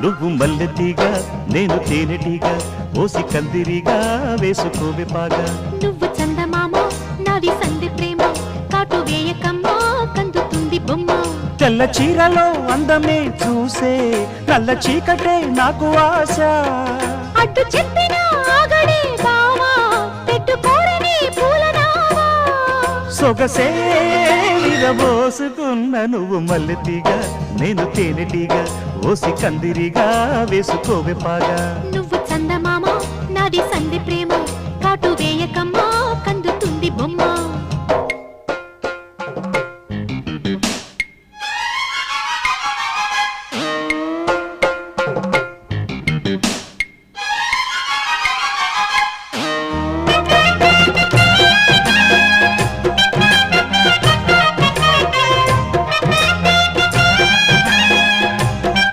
నువ్వు మల్లెతీగా నేను తేనెటీగా ఓసి కందిరిగా వేసుకోవే పాగా నువ్వు చందమామ నాది సంధి ప్రేమ కాటు వేయకమ్మా కందుతుంది బొమ్మ తెల్ల చీరలో అందమే చూసే నల్ల చీకటే నాకు ఆశ అడ్డు చెప్పిన ఆగడే బావా పెట్టుకోరని పూలనావా సొగసే విరబోసుకున్న నువ్వు మల్లెతీగా నేను తేనెటీగా ఓసి కందిరిగా వేసుకోవే పాగా నువ్వు చందమామ నాది సంధి ప్రేమ కాటు వేయకమ్మా కందుతుంది బొమ్మ